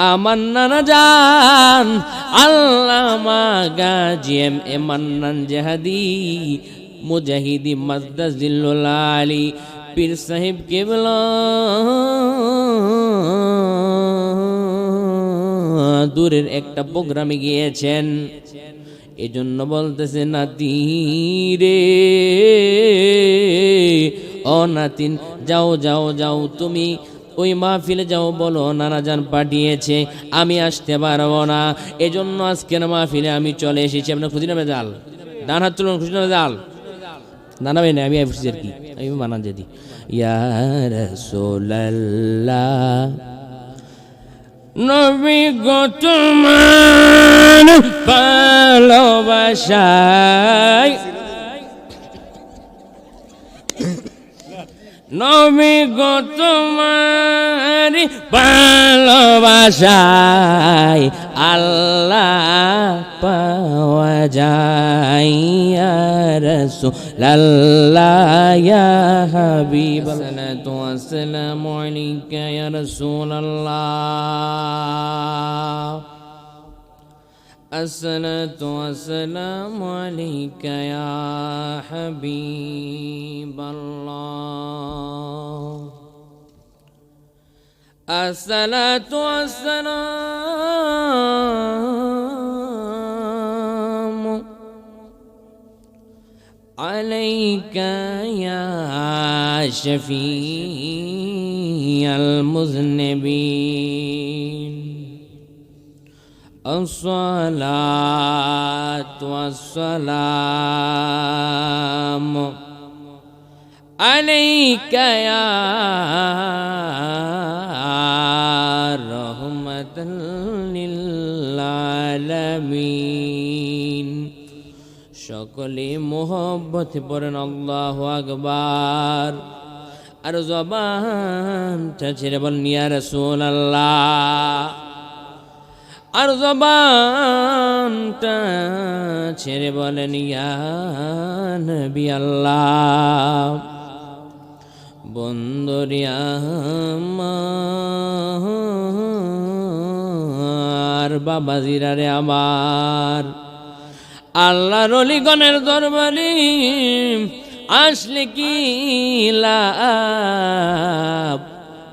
আমার নানা জান আল্লামা গাজী এম এ মান্নান জাহাদি মুজাহিদি মাদ্দাজিল্লুল আলী পীর সাহেব কেবলা দূরের একটা প্রোগ্রামে গিয়েছেন। এজন্য বলতেছে নাতি রে, ও নাতিন যাও যাও যাও, তুমি ওই মাহফিলে যাও, বলো নানা জান পাঠিয়েছে, আমি আসতে পারবো না, এজন্য আজকের মাহফিলে আমি চলে এসেছি। আপনার খুশি নামে জাল ডান হাত তুলুন, খুশি নামে জাল নানা ভাই না, আমি বুঝছি আর কি, আমি মানান যদি ইয়া রাসূলুল্লাহ নবী গো তোমার ভালোবাসায়, নবী গো তোমার ভালোবাসায় আল্লাহ পাওয়া যায়। ইয়া রাসূলুল্লাহ ইয়া হাবিবাল্লাহ, আসসালামু আলাইকা ইয়া রাসূলুল্লাহ, الصلاة والسلام عليك يا حبيب الله، الصلاة والسلام عليك يا شفيع المذنبين، الصلاة والسلام عليك يا رحمة للعالمين। সকলে মোহব্বত পড়েন আল্লাহু আকবার, আর জবানটা ছেড়ে বলেন ইয়া রাসূলুল্লাহ, আর জবানটা ছেড়ে বলেন ইয়া নবী আল্লাহ। বন্ধুরে আমার, বাবাজিরা রে আমার, আল্লাহর ওলিগণের দরবারে আসলে কি লাভ,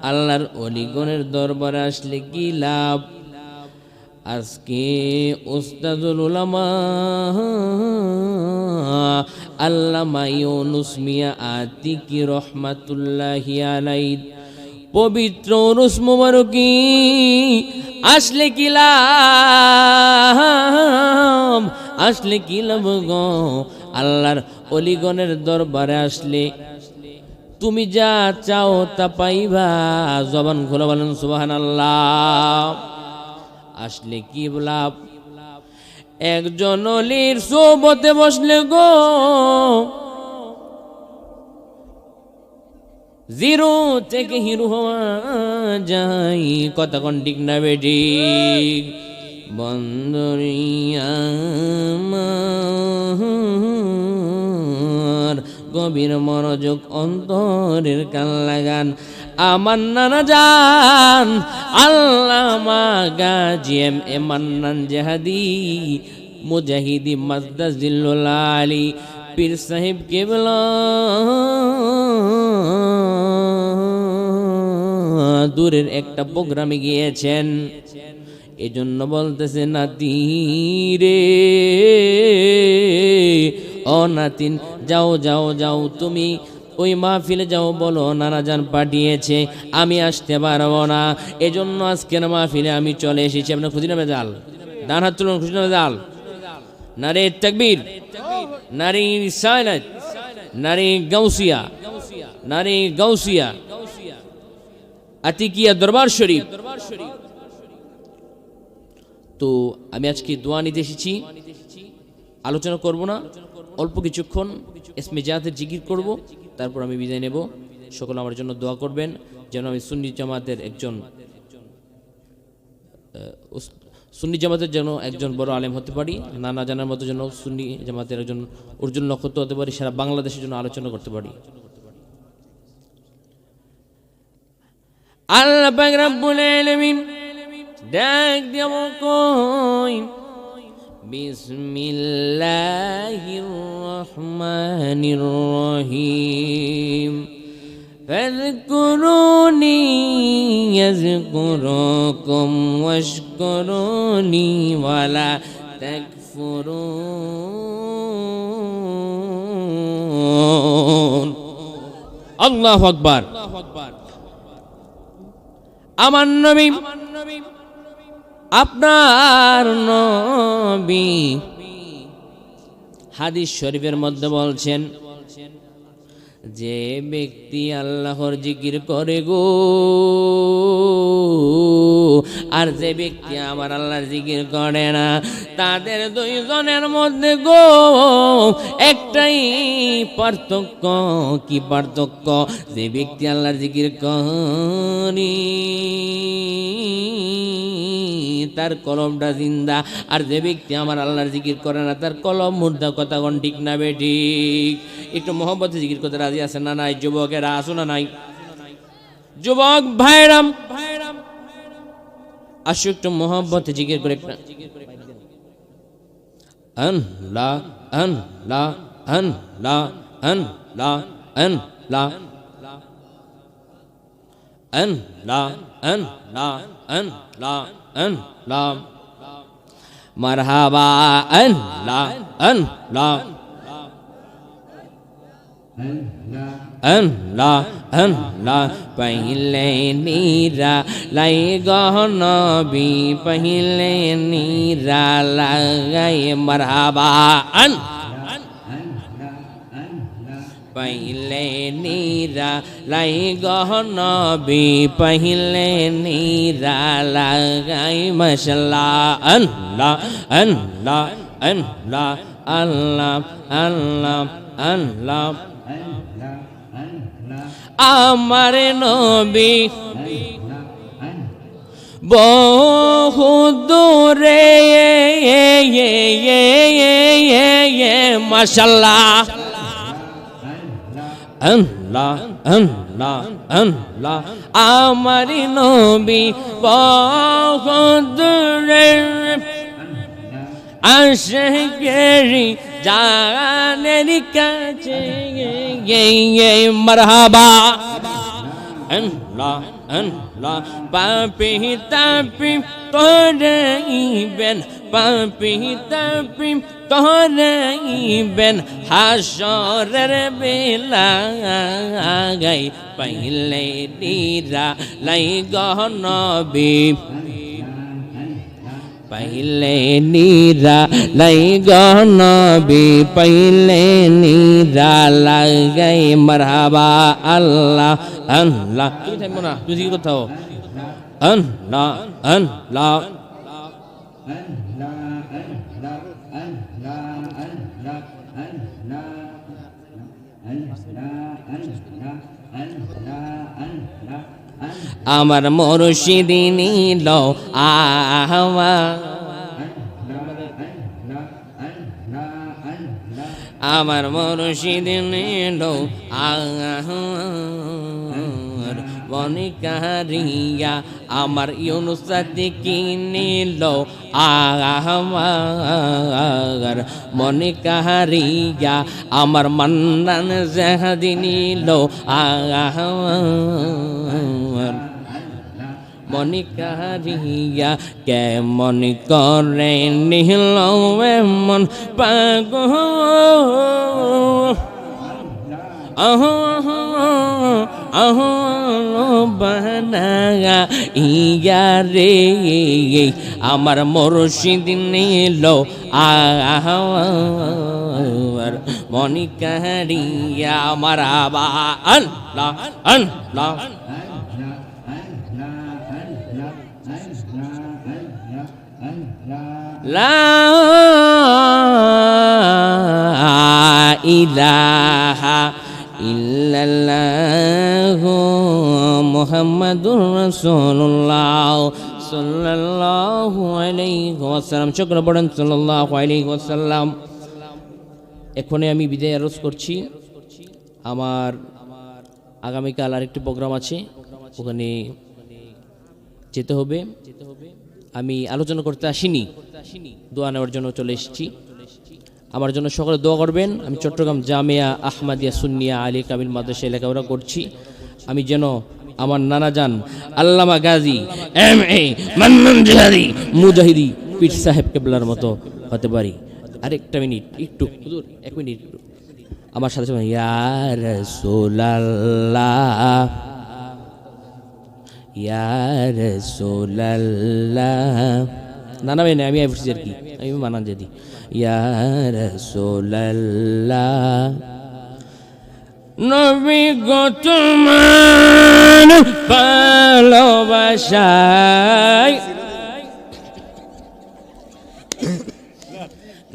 আল্লাহর ওলিগণের দরবারে আসলে কি লাভ। আজকে উস্তাদুল উলামা আল্লামা ইউনুস মিয়া আতিকি রহমাতুল্লাহি আলাইহি পবিত্র উরুস মুবারকি আসলে কি লাভ, আসলে কি লাভ গো। আল্লাহর ওলিগণের দরবারে আসলে তুমি যা চাও তা পাইবা। জবান খুলে বলেন সুবহানাল্লাহ। আসলে কি লাভ, একজন অলির সোহবতে বসলে গো জিরো থেকে হিরো হওয়া যায়। কথা কোন ঠিক না বেঠিক? বন্দরিয়া গভীর মনোযোগ অন্তরের কান লাগান। আমার নানা জান আল্লামা গাজী এম এ মান্নান জাহাদি মুজাহিদি মাদ্দাজিল্লুল আলী পীর সাহেব কেবলা দূরের একটা প্রোগ্রামে গিয়েছেন। এজন্য বলতেছে নাতি রে, ও নাতিন যাও যাও যাও, তুমি ওই মাহফিলে যাও, বলো নানা জান পাঠিয়েছে, আমি আসতে পারবো না, এজন্য আজকের মাহফিলে আমি চলে এসেছি। আপনার খুশি নামে জাল ডান হাত তুলুন, খুশি নামে জাল নারে তাকবীর, নারী রিসালাত, নারী গাউসিয়া, নারী গাউসিয়া আতিকিয়া দরবার শরীফ। তো আমি আজকে দোয়া নিতে এসেছি, আলোচনা করব না, অল্প কিছুক্ষণ ইসমে জাতের জিকির করব, তারপর আমি বিদায় নেব। সকলে আমার জন্য দোয়া করবেন যেন আমি সুন্নি জামাতের যেন একজন বড় আলেম হতে পারি, নানা জানার মতো যেন সুন্নি জামাতের একজন অর্জুন নক্ষত্র হতে পারি, সারা বাংলাদেশের জন্য আলোচনা করতে পারি। আল্লাহ পাক রব্বুল আলামিন ডাক দেব কই বিসমিল্লাহির রহমানির রহিম ফাযকুরুনি ইয়াযকুরুকুম ওয়াশকুরুনি ওয়ালা তাকফুরুন। আল্লাহু আকবার। আমার নবী, আপনার নবী হাদিস শরীফের মধ্যে বলছেন, যে ব্যক্তি আল্লাহর জিকির করে গো, আর যে ব্যক্তি আমার আল্লাহর জিকির করে না, তাদের দুইজনের মধ্যে গো একটাই পার্থক্য। কি পার্থক্য? যে ব্যক্তি আল্লাহর জিকির করে তার কলমটা জিন্দা, আর যে ব্যক্তি আমার আল্লাহর জিকির করে না তার কলম মুর্দা। কথা কোন ঠিক না বেঠিক? একটু মহব্বতে জিকির করতে রাজি আছেন না নাই? যুবকেরা আসো না নাই? যুবক ভাইরাম আসো, একটু মহব্বতে জিকির করে। আল্লাহ আল্লাহ আল্লাহ আল্লাহ আল্লাহ আল্লাহ আল্লাহ আল্লাহ আল্লাহ মারহাবা আল্লাহ আল্লাহ আল্লাহ আল্লাহ। পहिले নীরা লাই গহনবী, পहिले নীরা লাগাই মারহাবা। पहिले नीरा लाई गहनबी, पहिले नीरा लगाई माशाल्लाह। अल्लाह अल्लाह अल्लाह अल्लाह अल्लाह अल्लाह। আমার নবী বহু দূরে মাশাল্লাহ। আল্লাহ আল্লাহ আল্লাহ। আমার নবী বহু দূরে আশিকেরি জানের কাছে মারহাবা। আল্লাহ আল্লাহ। পাপি তাপি তোরাইবেন, পাপি তাপি তোরাইবেন হাসরের বেলায়। পहिले নীরা লাই গহনবী, पहिले नीरा लाई गहनबी, पहिले नीरा लगाई मरहबा। अल्लाह अल्लाह। तुझे थामबो ना, तुझे কি কথা? अल्लाह अल्लाह আমার মুর্শিদ নিল আমার মুর্শিদ নিল বনিকারিয়া, আমার ইউনুসাতি কিনিল আমার মনিকারিয়া, আমার মান্নান জাহাদি নিল আমার মনিকারিয়া। কেমন করে নিল এমন পাগল, আহো আহো বানায়া ইয়া রে, আমার মুর্শিদ নিল আমার মনিকারিয়া। মারহাবা। আল্লাহ আল্লাহ। লা ইলাহা ইল্লাল্লাহু মুহাম্মাদুর রাসূলুল্লাহ সাল্লাল্লাহু আলাইহি ওয়াসাল্লাম। শুকর পড়েন সাল্লাল্লাহু আলাইহি ওয়াসাল্লাম। এখনই আমি বিদায় আরজ করছি। আমার আগামীকাল আরেকটি প্রোগ্রাম আছে, ওখানে যেতে হবে। আমি আলোচনা করতে আসিনি, দোয়া নেওয়ার জন্য চলে এসেছি। আমার জন্য সকলে দোয়া করবেন। আমি চট্টগ্রাম জামিয়া আহমদিয়া সুন্নিয়া আলী কামিল মাদ্রাসায় লেখাপড়া করছি। আমি যেন আমার নানাজান আল্লামা গাজী এম.এ. মান্নান জিহাদি মুজাহিদি পীর সাহেব কেবলার মতো হতে পারি। আরেকটা মিনিট, একটু হুজুর, 1 মিনিট আমার সাথে সাথে ইয়া রাসূলুল্লাহ, ইয়া রাসূলুল্লাহ। নানা ভাই না, আমি আইফুসি আর কি, আমি মানান যদি ইয়া রাসূলুল্লাহ। নবী গো তোমার ভালোবাসায়,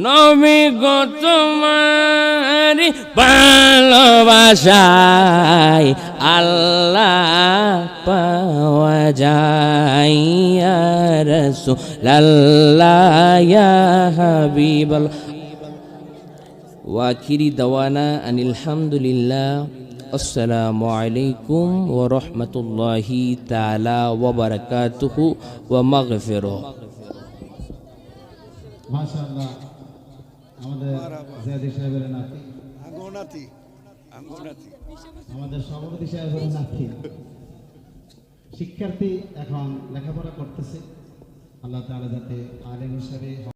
নবী গো তোমার ভালোবাসায় আল্লাহ পাওয়া যায়। ইয়া রাসূলুল্লাহ ইয়া হাবিবাল্লাহ। ওয়াখিরি দাওয়ানা আনিল হামদুলিল্লাহ। আসসালামু আলাইকুম ওয়া রাহমাতুল্লাহি তাআলা ওয়া বারাকাতুহু ওয়া মাগফিরাহ। মাশাআল্লাহ, আমাদের জিয়াদি সাহেবের নাতি, আমাদের সভাপতি সাহেবের নাতি শিক্ষার্থী এখন লেখাপড়া করতেছে। আল্লাহ তাআলা যাতে আলেম হিসেবে